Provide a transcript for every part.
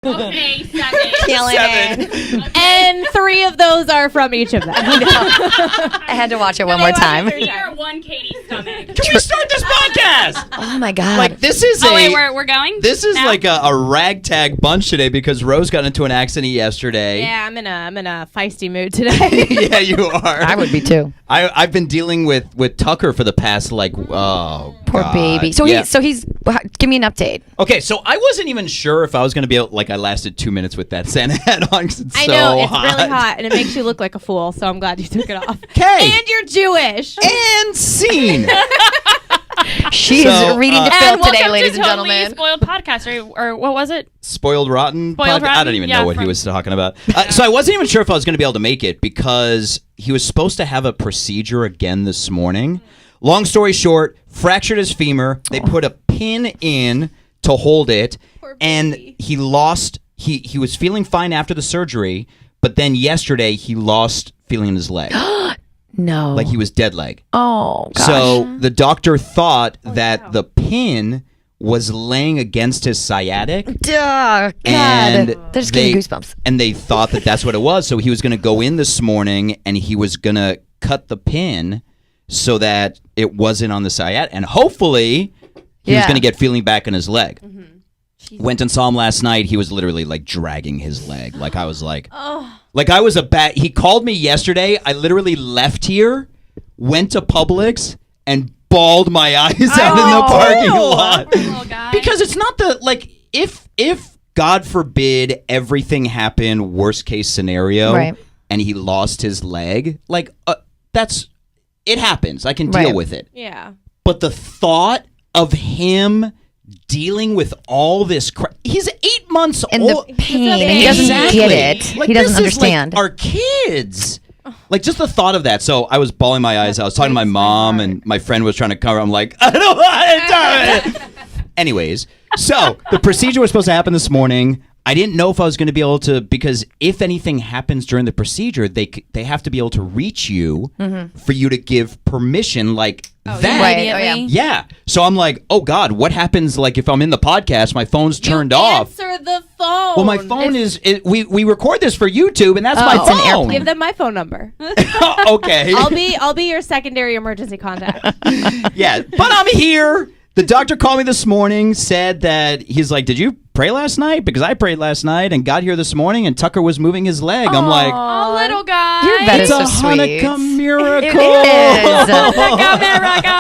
Okay, 7. Killing 7. it. And 3 of those are from each of them. I had to watch it one more time. You're 1 Katie's stomach. Can we start this podcast? Oh my god! Like this is wait, we're going. This is now? like a ragtag bunch today because Rose got into an accident yesterday. Yeah, I'm in a feisty mood today. Yeah, you are. I would be too. I've been dealing with Tucker for the past Poor God. baby. So Yeah. he's. Give me an update. Okay, so I wasn't even sure if I was going to be able, like I lasted 2 minutes with that Santa hat on 'cause it's I so know, it's hot. really hot, and it makes you look like a fool, so I'm glad you took it off. Okay. And you're Jewish. And scene. She's So, reading the And film welcome today, ladies to and Totally gentlemen. Spoiled Podcast, or what was it? Spoiled Rotten? Spoiled I Rotten? don't even Yeah, know what he from- was talking about. So I wasn't even sure if I was going to be able to make it because he was supposed to have a procedure again this morning. Long story short, fractured his femur. They put a pin in to hold it, Poor and baby. he lost. He was feeling fine after the surgery, but then yesterday he lost feeling in his leg, No. like he was dead leg. Oh gosh. So the doctor thought that the pin was laying against his sciatic. Duh, God. And They're just getting goosebumps. And they thought that that's what it was. So he was going to go in this morning and he was going to cut the pin so that it wasn't on the sciatic. And hopefully he was Yeah. going to get feeling back in his leg. Went and saw him last night. He was literally like dragging his leg. Like I was like, like I was he called me yesterday. I literally left here, went to Publix and bawled my eyes out in the parking lot. Little guy. Because it's not the like if God forbid everything happened worst case scenario Right. and he lost his leg, like that's it happens. I can deal Right. with it. Yeah. But the thought of him dealing with all this crap, he's 8 months And old. the pain. baby. He doesn't Exactly. get it. Like, He doesn't this is, like, understand. our kids. Like just the thought of that. So I was bawling my eyes out. I was talking to my mom, and my friend was trying to cover. I'm like, I don't want to do it. Anyways, so the procedure was supposed to happen this morning. I didn't know if I was going to be able to, because if anything happens during the procedure, they have to be able to reach you for you to give permission, like that. Right. Immediately. Yeah. So I'm like, oh God, what happens like if I'm in the podcast, my phone's turned off? Answer the phone. Well, my phone we record this for YouTube, and that's my it's an phone. airplane. Give them my phone number. Okay. I'll be your secondary emergency contact. Yeah, but I'm here. The doctor called me this morning, said that he's like, did you pray last night? Because I prayed last night and got here this morning, and Tucker was moving his leg. I'm like, Oh, little guy. Your vet it's is a so sweet. Hanukkah miracle. It is. Hanukkah miracle.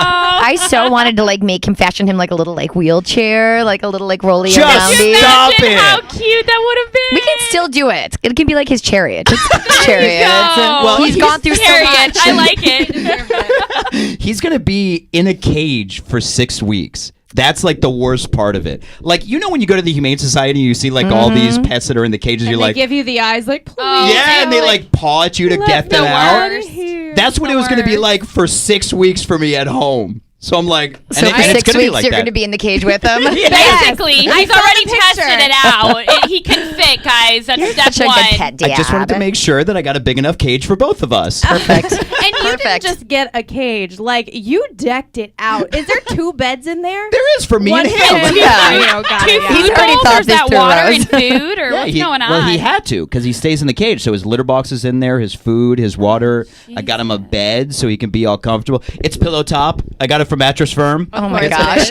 I so wanted to like make him fashion him like a little like wheelchair, like a little like rolly Just aroundy. stop Imagine it. how cute that would have been. We can still do it. It can be like his chariot. It's chariot. go. Well, He's gone through so Chariot. much. I like it. He's going to be in a cage for 6 weeks. That's like the worst part of it. Like, you know when you go to the Humane Society and you see like all these pets that are in the cages, And you're they like, give you the eyes, like, please. Oh, yeah, and they like paw at you to get them the out. worst. That's what The it was going to be worst. like for 6 weeks for me at home. So I'm like, So and for it's 6 gonna be weeks, like you're that. going to be in the cage with him. Basically, he's I saw already the picture. tested it out. He can fit, guys. That's step Such a one. good pet dad. I just wanted to make sure that I got a big enough cage for both of us. Perfect. And you didn't Perfect. just get a cage. Like, you decked it out. Is there 2 beds in there? There is for me One and bed. him. Yeah. Oh, got Two it, yeah. food He's already bowls, thought or is this that through, water Rose. and food, or what's going on? Well, he had to because he stays in the cage. So his litter box is in there, his food, his water. I got him a bed so he can be all comfortable. It's pillow top. I got it from Mattress Firm. Oh my course gosh.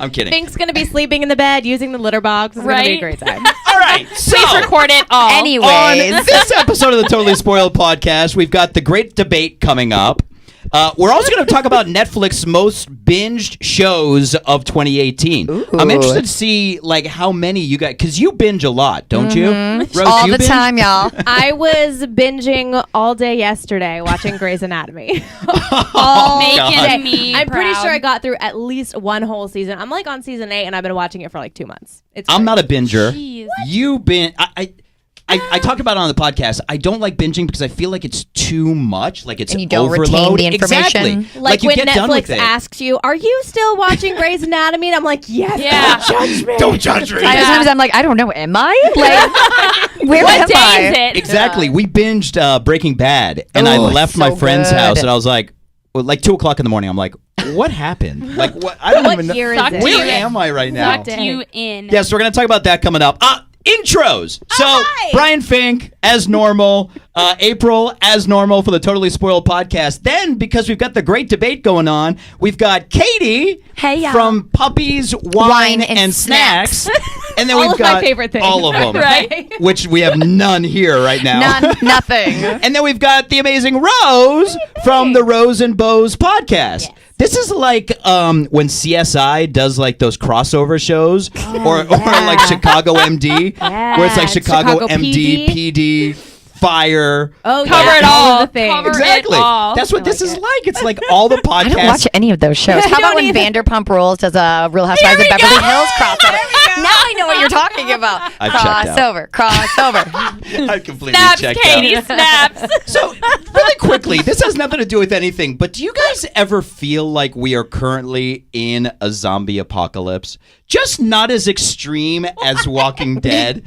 I'm kidding. Fink's going to be sleeping in the bed using the litter box. It's going to be a Right? great time. All right. So Please record it all. on Anyways. this episode of the Totally Spoiled podcast, we've got the great debate coming up. We're also going to talk about Netflix's most binged shows of 2018. I'm interested to see like how many you got, because you binge a lot, don't you? Rose, All you the binge? time, y'all. I was binging all day yesterday watching Grey's Anatomy. all Making day. me I'm pretty proud. sure I got through at least one whole season. I'm like on season 8, and I've been watching it for like 2 months. I'm not a binger. Jeez. You binge. I talked about it on the podcast. I don't like binging because I feel like it's too much. Like it's And you don't overload. retain the information. Exactly. like you when get done with Netflix it. asks you, "Are you still watching Grey's Anatomy?" And I'm like, "Yes." Yeah. Don't judge me. Don't judge me. Sometimes I'm like, I don't know. Am I? Like, where What am day I? is it? Exactly. We binged Breaking Bad, and I Oh, left so my friend's good. house, and I was like, well, like 2:00 in the morning. I'm like, what happened? Like, what? I don't What even know. year is Sucked it? Where you in. am I right now? Sucked you in. Yeah, so we're going to talk about that coming up. intros. So hi. Brian Fink as normal, April as normal for the Totally Spoiled podcast. Then, because we've got the great debate going on, we've got Katie from Puppies, Wine, and Snacks. And then All we've of my got favorite things. all of them, Right. which we have none here right now. Nothing. And then we've got the amazing Rose from the Rose and Bows podcast. Yes. This is like when CSI does like those crossover shows, or like Chicago MD, where it's like Chicago MD, PD, Fire. Oh, Cover it all. The things. Cover Exactly. it all. That's what this is like. It's like all the podcasts. I don't watch any of those shows. How about when Vanderpump Rules does a Real Housewives of Beverly Hills crossover? Now I know what you're talking about. I've checked out. Crossover. I completely Snaps, checked Katie, out. snaps. So, really quickly, this has nothing to do with anything, but do you guys ever feel like we are currently in a zombie apocalypse? Just not as extreme as Walking Dead.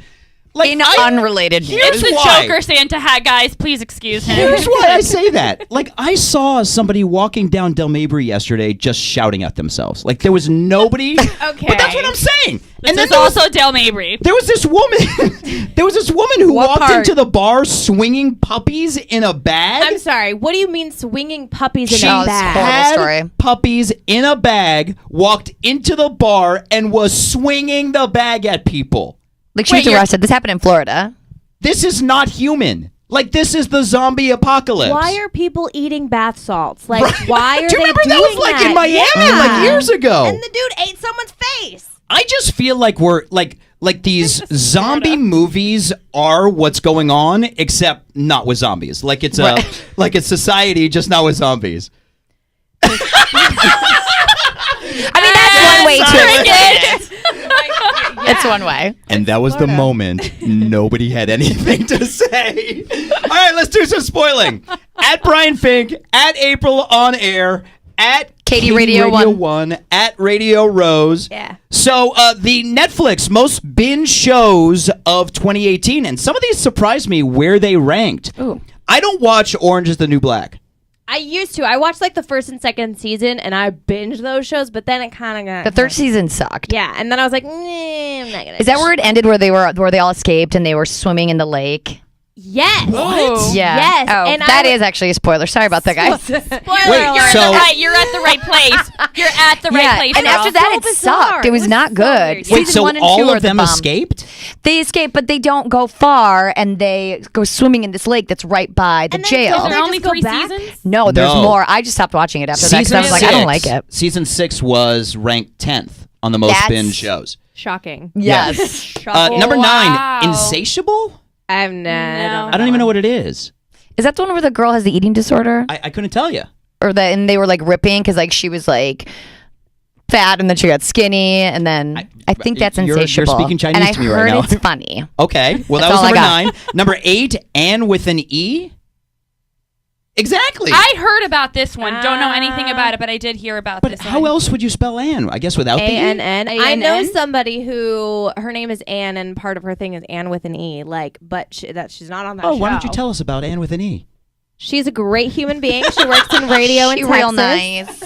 Like, In unrelated news. It's the why. Joker Santa hat, guys. Please excuse him. Here's why I say that. Like, I saw somebody walking down Del Mabry yesterday just shouting at themselves. Like, there was nobody. Okay. But that's what I'm saying. This is also Del Mabry. There was this woman. There was this woman who What walked part? into the bar swinging puppies in a bag. I'm sorry. What do you mean swinging puppies in She a it's bag? horrible had story. puppies in a bag, walked into the bar, and was swinging the bag at people. Like she was arrested. This happened in Florida. This is not human. Like, this is the zombie apocalypse. Why are people eating bath salts? Like, Right. why are Do you they remember doing that was like in Miami Yeah. like years ago? And the dude ate someone's face. I just feel like we're like these zombie movies are what's going on, except not with zombies. Like it's like it's society, just not with zombies. I mean, that's one way to. It's one way. And that was the moment nobody had anything to say. All right, let's do some spoiling. At Brian Fink, at April on air, at Katie Radio 1, at Radio Rose. Yeah. So the Netflix most binge shows of 2018, and some of these surprised me where they ranked. Ooh. I don't watch Orange is the New Black. I used to. I watched like the first and second season, and I binged those shows. But then it kind of got The third season sucked. Yeah, and then I was like, I'm not gonna. Is that where it ended? Where they all escaped and they were swimming in the lake? Yes. What? Yeah. Yes. Oh, And that is actually a spoiler. Sorry about that, guys. Spoiler, Wait, you're so- you're at the right place. You're at the right place. and girl. after that, So it bizarre. sucked. It was It was not so good. weird. Wait, Season so 1 and 2 all are of the them bomb. escaped? They escape, but they don't go far, and they go swimming in this lake that's right by the And then jail. Is don't there they only just go 3 back? seasons? No, there's No. more. I just stopped watching it after that because I was like, I don't like it. Season 6 was ranked 10th on the most That's- binge shows. Shocking. Yes. Number Wow. 9, Insatiable? I have no. I don't even know what it is. Is that the one where the girl has the eating disorder? I couldn't tell you. Or that, and they were like ripping because like she was like fat and then she got skinny and then I think that's You're insatiable. speaking Chinese and I to me heard right now. it's funny. Okay, well that That's was all I number got. 9. Number 8, Anne with an E. Exactly. I heard about this one. Don't know anything about it, but I did hear about But this how one. else would you spell Anne? I guess without the E. ANN. I know ANN? somebody who her name is Anne, and part of her thing is Anne with an E. Like, but she's not on that show. Oh, why don't you tell us about Anne with an E? She's a great human being. She works in radio in She Texas. real nice.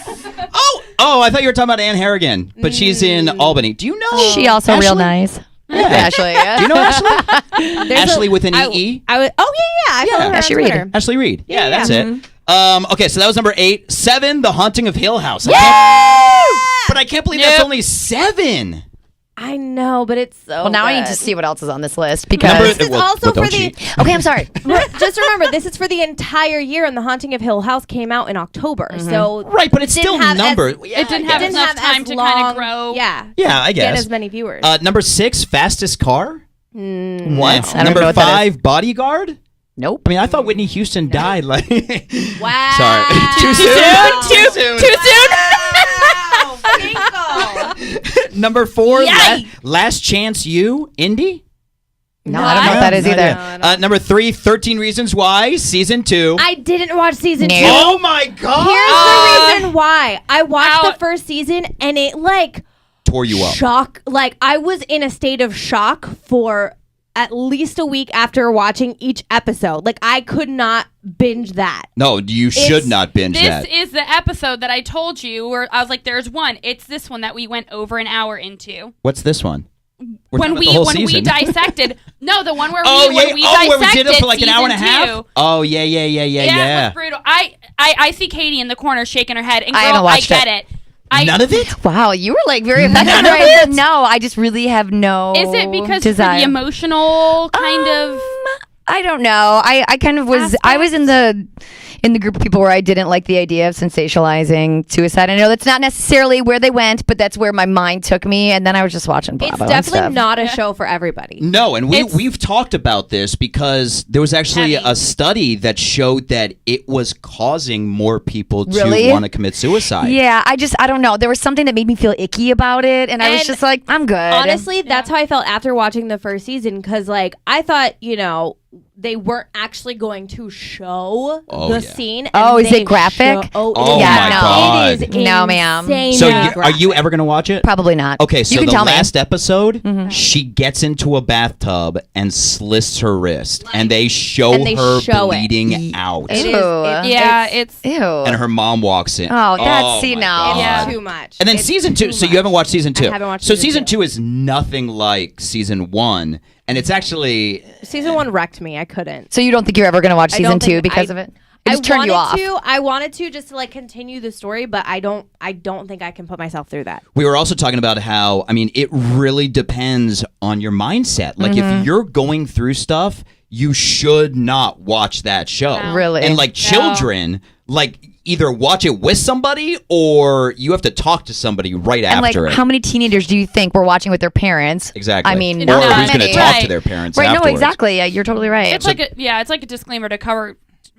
Oh, I thought you were talking about Anne Harrigan, but she's in Albany. Do you know? She also Ashley? real nice. Yeah. Ashley. Do you know Ashley? There's Ashley with an I- EE? I was. Oh yeah. I follow her Ashley on Reed. Twitter. Ashley Reed. Yeah, Yeah, that's yeah. it. Okay, so that was number 8. 7, The Haunting of Hill House. But I can't believe that's Nope. only 7. I know, but it's so. Well, now I need good. to see what else is on this list because. Number- This is well, also well, for don't the. cheat. Okay, I'm sorry. Just remember, this is for the entire year, and The Haunting of Hill House came out in October. So Right, but it's didn't still have as- numbered. It didn't have didn't enough have time as to long, kind of grow. Yeah. Yeah, I Get guess. as many viewers. Number 6, Fastest Car. What? I Number don't know what that is. 5, Bodyguard. Nope. I mean, I thought Whitney Houston died. Like, Wow. sorry, too soon. Too soon. Wow. Number 4, Yay! Last Chance You, Indie. No, I don't know what that is No either. idea. Number 3, 13 Reasons Why, season 2. I didn't watch season No. 2. Oh my God! Here's the reason why. I watched Out. the first season and it like Tore you up. shock. Like I was in a state of shock for at least a week after watching each episode. Like I could not binge that. No, you should not binge This that. is the episode that I told you where I was like, there's one. It's this one that we went over an hour into. What's this one? when we dissected. No, the one where we where we dissected did it for like an hour and a half. Two. Oh yeah. It was brutal. I see Katie in the corner shaking her head, and girl, I haven't watched get it. None of it? Wow, you were like very affected. None of it? No, I just really have no. Is it because desire. for the emotional kind of? I don't know. I kind of was. I was in the group of people where I didn't like the idea of sensationalizing suicide. I know that's not necessarily where they went, but that's where my mind took me. And then I was just watching Bravo. It's definitely not a show for everybody. No, and we've talked about this because there was actually a study that showed that it was causing more people to want to commit suicide. Yeah, I don't know. There was something that made me feel icky about it, and I was just like, I'm good. Honestly, that's how I felt after watching the first season, because like I thought, they weren't actually going to show the scene. Oh, is it graphic? Oh my God. It is no, ma'am. So are you ever going to watch it? Probably not. Okay, so the last episode, Mm-hmm. she gets into a bathtub and slits her wrist, and they show her bleeding out. Ew. It's Ew. And her mom walks in. Oh, that's my God. It's too much. And then season 2, so you haven't watched season 2. I haven't watched so season 2 is nothing like season 1, and it's actually season 1 wrecked me. I couldn't. So you don't think you're ever going to watch season 2 because of it? It just turned you off. I wanted to just to like continue the story, but I don't think I can put myself through that. We were also talking about how, I mean, it really depends on your mindset. Like if you're going through stuff, you should not watch that show. No. Really? And like children, like either watch it with somebody or you have to talk to somebody right and after like, it. how many teenagers do you think were watching with their parents? Exactly. I mean, or not who's going to many. talk to their parents Right, afterwards. no, exactly. Yeah, you're totally right. It's like a disclaimer to cover,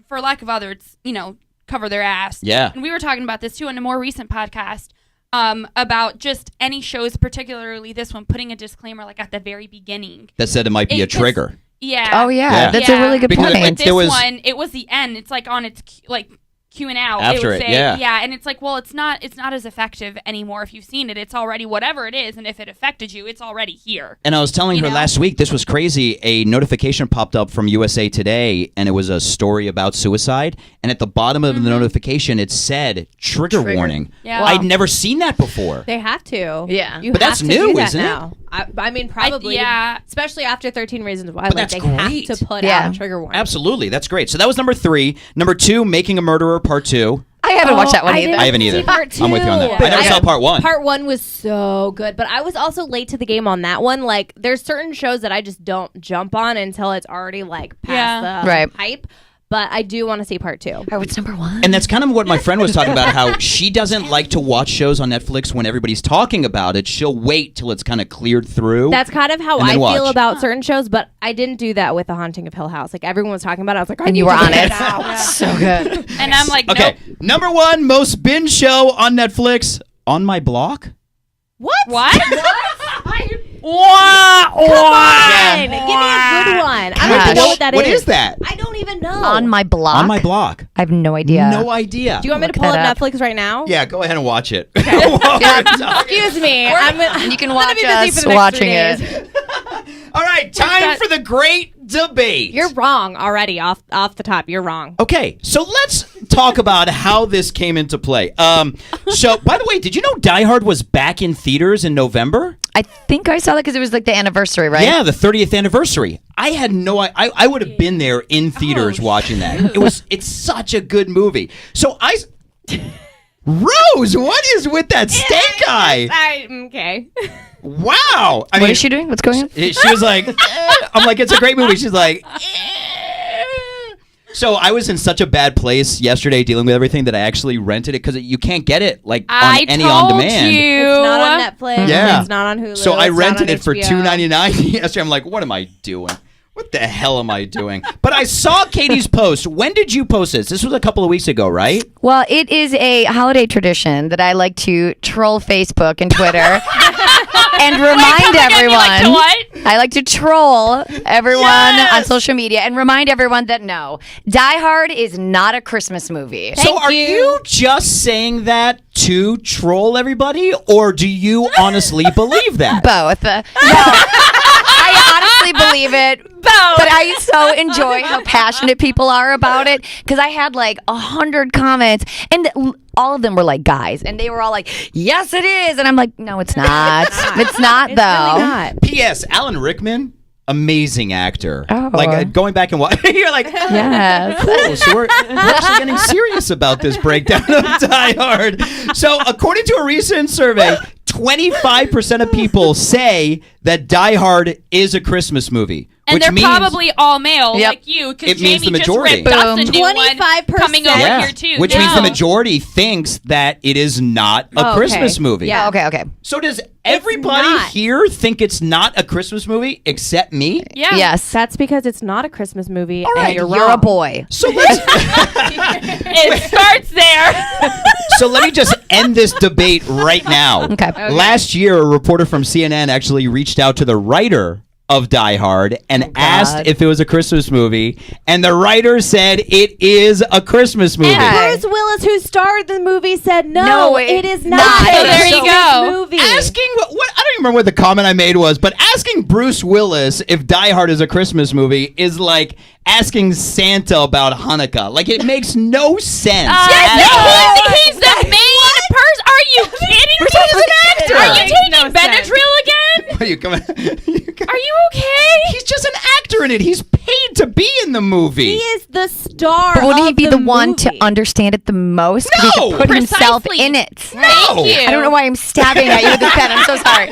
for lack of others, cover their ass. Yeah. And we were talking about this too in a more recent podcast about just any shows, particularly this one, putting a disclaimer like at the very beginning. That said it might be a trigger. Yeah. Oh yeah, that's a really good Because point. With this one, it was the end. It's like on its like Qing out. After it would it, say, yeah. and it's like, well, it's not as effective anymore if you've seen it. It's already whatever it is, and if it affected you, it's already here. And I was telling her last week, this was crazy. A notification popped up from USA Today, and it was a story about suicide. And at the bottom of the notification, it said trigger warning. Yeah. I'd never seen that before. They have to. Yeah. You But have that's to new, do that isn't it? now. I mean, probably. Especially after 13 Reasons Why. But like, that's they great. have to put out a trigger warning. Absolutely. That's great. So that was number 3. Number 2, Making a Murderer Part 2. I haven't watched that one either. I haven't either. Part 2. I'm with you on that. I never saw Part 1. Part 1 was so good, but I was also late to the game on that one. Like, there's certain shows that I just don't jump on until it's already like past the hype. But I do want to see Part 2. Oh, what's number 1? And that's kind of what my friend was talking about, how she doesn't like to watch shows on Netflix when everybody's talking about it. She'll wait till it's kind of cleared through. That's kind of how and I then feel watch. about certain shows, but I didn't do that with The Haunting of Hill House. Like, everyone was talking about it. I was like, and you were on it. So good. And I'm like, okay, nope. number 1 most binge show on Netflix, On My Block. What? Come on! Give me a good one. I don't even know what that is. What is that? I don't even know. On My Block? On My Block. I have no idea. No idea. Do you want me to pull up Netflix right now? Yeah, go ahead and watch it. Excuse me. You can watch be busy us for the next watching 3 days. it. All right, time for the great debate. You're wrong already off the top. You're wrong. Okay, so let's talk about how this came into play. So, by the way, did you know Die Hard was back in theaters in November? I think I saw that because it was like the anniversary, right? Yeah, the 30th anniversary. I had no idea. I would have been there in theaters watching that. It's such a good movie. So Rose, what is with that steak eye? Okay. Wow. What is she doing? What's going on? She was like, I'm like, it's a great movie. She's like, So I was in such a bad place yesterday dealing with everything that I actually rented it because you can't get it like on any on demand. It's not on Netflix. Yeah. It's not on Hulu. So I it's rented not on it for HBO. $2.99 yesterday. I'm like, what am I doing? What the hell am I doing? But I saw Katie's post. When did you post this? This was a couple of weeks ago, right? Well, it is a holiday tradition that I like to troll Facebook and Twitter and remind everyone. I like to troll everyone on social media and remind everyone that no, Die Hard is not a Christmas movie. So are you just saying that to troll everybody, or do you honestly believe that? Both. No. I honestly believe believe it. But I so enjoy how passionate people are about it because I had like 100 comments and all of them were like guys and they were all like, yes, it is. And I'm like, no, it's not. It's not, though. Really not. P.S. Alan Rickman, amazing actor. Oh. Like going back and watching, you're like, yes. cool. So we're actually getting serious about this breakdown of Die Hard. So according to a recent survey, 25% of people say that Die Hard is a Christmas movie. And which they're means, probably all male, Yep. like you, because It means Jamie the just majority. ripped us a new one 25%. coming over yeah, here too. which means the majority thinks that it is not a Christmas movie. Yeah. Okay. So does everybody not. here think it's not a Christmas movie except me? Yeah. Yes. That's because it's not a Christmas movie. All right, and you're You're wrong. a boy. So let's It starts there. So let me just end this debate right now. Okay. Last year, a reporter from CNN actually reached out to the writer of Die Hard and asked if it was a Christmas movie, and the writer said it is a Christmas movie. And Bruce Willis, who starred in the movie, said no, it is not. not. a There you Christmas go. Movie. Asking what I don't even remember what the comment I made was, but asking Bruce Willis if Die Hard is a Christmas movie is like asking Santa about Hanukkah. Like it makes no sense. He's the main person. Are you kidding me? He's an actor. Are you Makes taking no Benadryl again? Are you coming? Are you okay? He's just an actor in it. He's paid to be in the movie. He is the star. But wouldn't he of be the one movie. to understand it the most? 'Cause he No! could put himself Precisely. in it. No. Thank you. I don't know why I'm stabbing at you with this pen. I'm so sorry.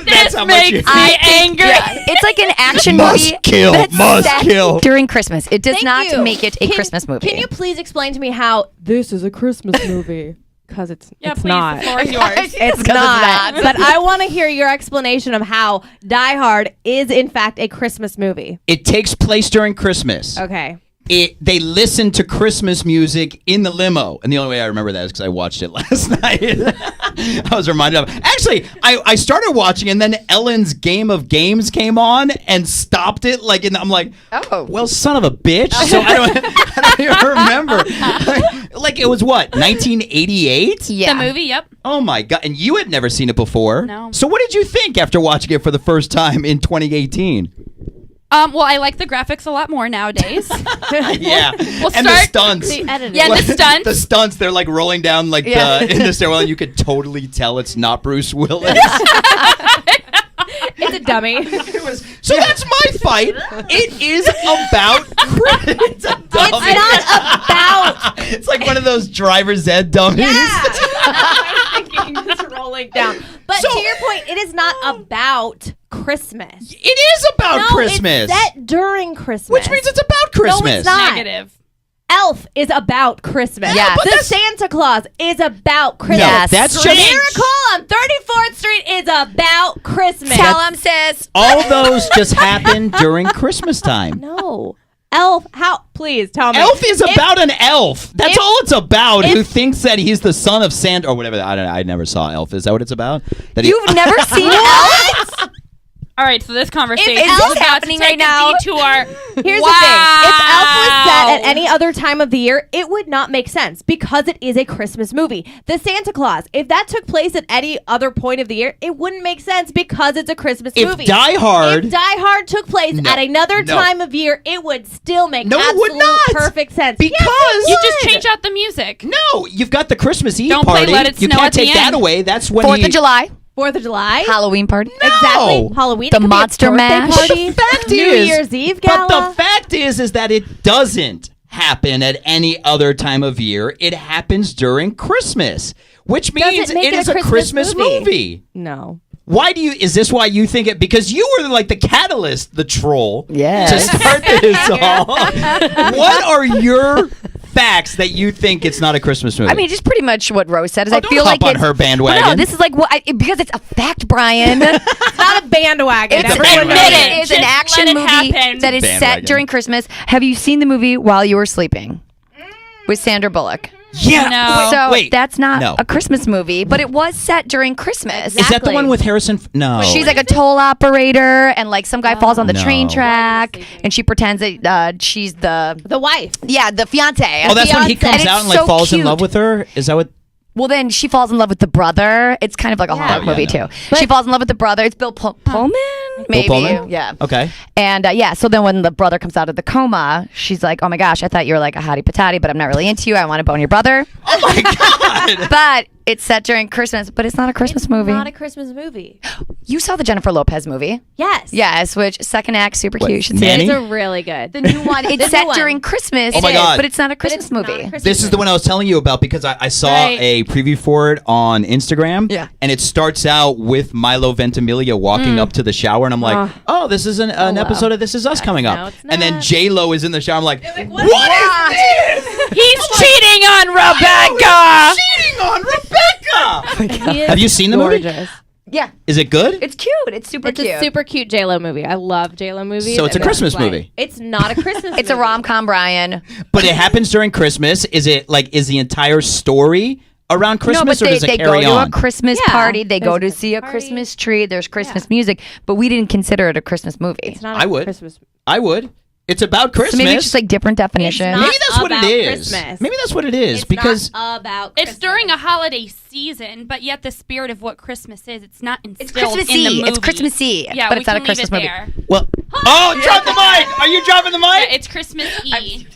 That's how much you makes me angry. It's like an action Must movie. kill, that's must set kill. during Christmas. It does Thank not you. make it a Christmas movie. Can you please explain to me how this is a Christmas movie? Because it's Please, not. the floor is yours. It's not. But I want to hear your explanation of how Die Hard is in fact a Christmas movie. It takes place during Christmas. Okay. They listen to Christmas music in the limo, and the only way I remember that is because I watched it last night. I was reminded of. Actually, I started watching, and then Ellen's Game of Games came on and stopped it. And I'm like, Oh. well, son of a bitch. So I don't even remember. Like it was what 1988. Yeah. The movie, yep. Oh my god! And you had never seen it before. No. So what did you think after watching it for the first time in 2018? Well, I like the graphics a lot more nowadays. Yeah, We'll and the start- stunts. The editing. Yeah, the stunts. The stunts, they're like rolling down in the stairwell, and you could totally tell it's not Bruce Willis. It's a dummy. So that's my fight. It is about it's a dummy. It's not about. It's like one of those driver's ed dummies. I was thinking just rolling down. But So- to your point, it is not about Christmas. It is about No, Christmas. It's set during Christmas. Which means it's about Christmas. it's not. Negative. Elf is about Christmas. Yes. The Santa Claus is about Christmas. Yes. That's just Miracle on 34th Street is about Christmas. Tell him, sis. all those just happen during Christmas time. No. Elf, how? Please tell me. Elf is about an elf. That's if- all it's about. Who if- thinks that he's the son of Santa or whatever? I don't know. I never saw Elf. Is that what it's about? That he- You've never seen Elf? All right, so this conversation Is is this about happening to take right now? a detour. Here's the thing. If Elf was set at any other time of the year, it would not make sense because it is a Christmas movie. The Santa Claus, if that took place at any other point of the year, it wouldn't make sense because it's a Christmas If movie. Die Hard- If Die Hard took place No, at another no. time of year, it would still make No, it absolute would not. perfect sense. Because- Yes, it You just would. change out the music. No, you've got the Christmas Eve Don't play party. Let It You Snow can't at the take that end. away. That's when 4th of July. 4th of July. Halloween party. Exactly. Halloween. The it could be a Monster birthday Mash. Party, The fact New is- Year's Eve But gala. the fact is that it doesn't happen at any other time of year. It happens during Christmas, which means make it it is a a Christmas Christmas movie? movie. No. Why do you? Is this why you think it? Because you were like the catalyst, the troll, Yes. to start this all. What are your facts that you think it's not a Christmas movie? I mean, just pretty much what Rose said. Is I don't feel hop like on it's her bandwagon. Well, no, this is like what because it's a fact, Brian. It's not a bandwagon. It's a Everyone bandwagon. knows Admit it. Is an Just action let it movie happen. that is Bandwagon. set during Christmas. Have you seen the movie While You Were Sleeping with Sandra Bullock? yeah. No. So wait. that's not No. a Christmas movie, but it was set during Christmas. Is that the one with Harrison? No. She's like a toll operator, and like some guy falls on the No. train track, and she pretends that she's the wife. the fiance. Oh, that's when he comes And out it's and like so falls in cute. love with her. Is that what? Well, then she falls in love with the brother. It's kind of like a Hallmark Yeah, movie no. too. She falls in love with the brother. It's Bill Pullman. Maybe. Pullman? Yeah. Okay. And so then when the brother comes out of the coma, she's like, oh my gosh, I thought you were like a hottie patati, but I'm not really into you. I want to bone your brother. Oh my God. But it's set during Christmas, but it's not a Christmas movie. Not a Christmas movie. You saw the Jennifer Lopez movie? Yes. Yes, which second act, super What, cute. You should see it. Nanny? It's a really good. The new one. It's The set new one. during Christmas. Oh my God. But it's not a Christmas It's not a movie. Christmas This is the one I was telling you about because I saw Right. a preview for it on Instagram. Yeah. And it starts out with Milo Ventimiglia walking up to the shower, and I'm like, oh, this is an wow. episode of This Is Us coming No, up. it's And then not. J-Lo is in the shower. I'm like, what what is this? He's cheating on Rebecca. Cheating on Rebecca. He is Have you seen the movie? gorgeous. Yeah. Is it good? It's cute. It's super It's cute. a super cute J-Lo movie. I love J-Lo movies. So it's a and Christmas like- movie. It's not a Christmas It's a movie. rom-com, Brian. But it happens during Christmas. Is it like, is the entire story around Christmas, no, but or does they it go carry to on? a Christmas Yeah. party. They go There's to a see a party. Christmas tree. There's Christmas music, but we didn't consider it a Christmas movie. It's not a I would. Christmas. I would. It's about Christmas. So maybe it's just like different definition. not- Maybe that's what it about is. Christmas. Maybe that's what it is It's because not about It's Christmas. during a holiday season, but yet the spirit of what Christmas is, it's not instilled It's in the Christmassy. movie. It's Christmassy. Yeah, but we it's not can a Christmas leave it movie. there. well. Oh, drop the mic! Are you dropping the Yeah, mic? it's Christmas-y.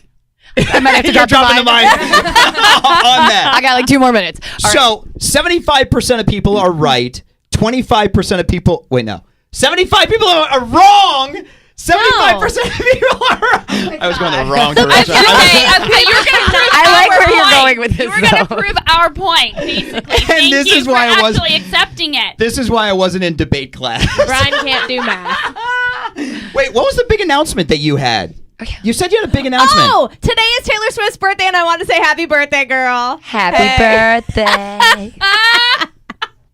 I might have to You're drop dropping the the mic on that. I got like 2 more minutes. All right. So 75% of people are right. 25% of people. Wait, no. 75 people are wrong. 75% of people are wrong. I was going the wrong direction. Okay, you're gonna prove I like our where you're point. going with this, You were gonna though. prove our point, basically. Thank this you is for why I was- actually accepting it. This is why I wasn't in debate class. Brian can't do math. Wait, what was the big announcement that you had? You said you had a big announcement. Oh, today is Taylor Swift's birthday, and I want to say happy birthday, girl. Happy birthday.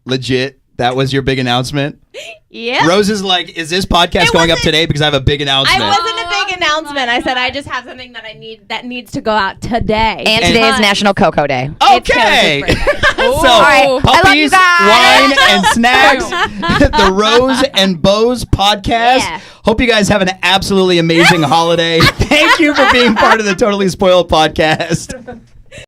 Legit. That was your big announcement? Yeah. Rose is like, is this podcast going up wasn't- today because I have a big announcement? I wasn't a big announcement. I said I just have something that I need that needs to go out today. And today is National Cocoa Day. Okay. It's Taylor So, right. I love puppies, you guys. wine, and snacks. The Rose and Bows podcast. Yeah. Hope you guys have an absolutely amazing holiday. Thank you for being part of the Totally Spoiled podcast.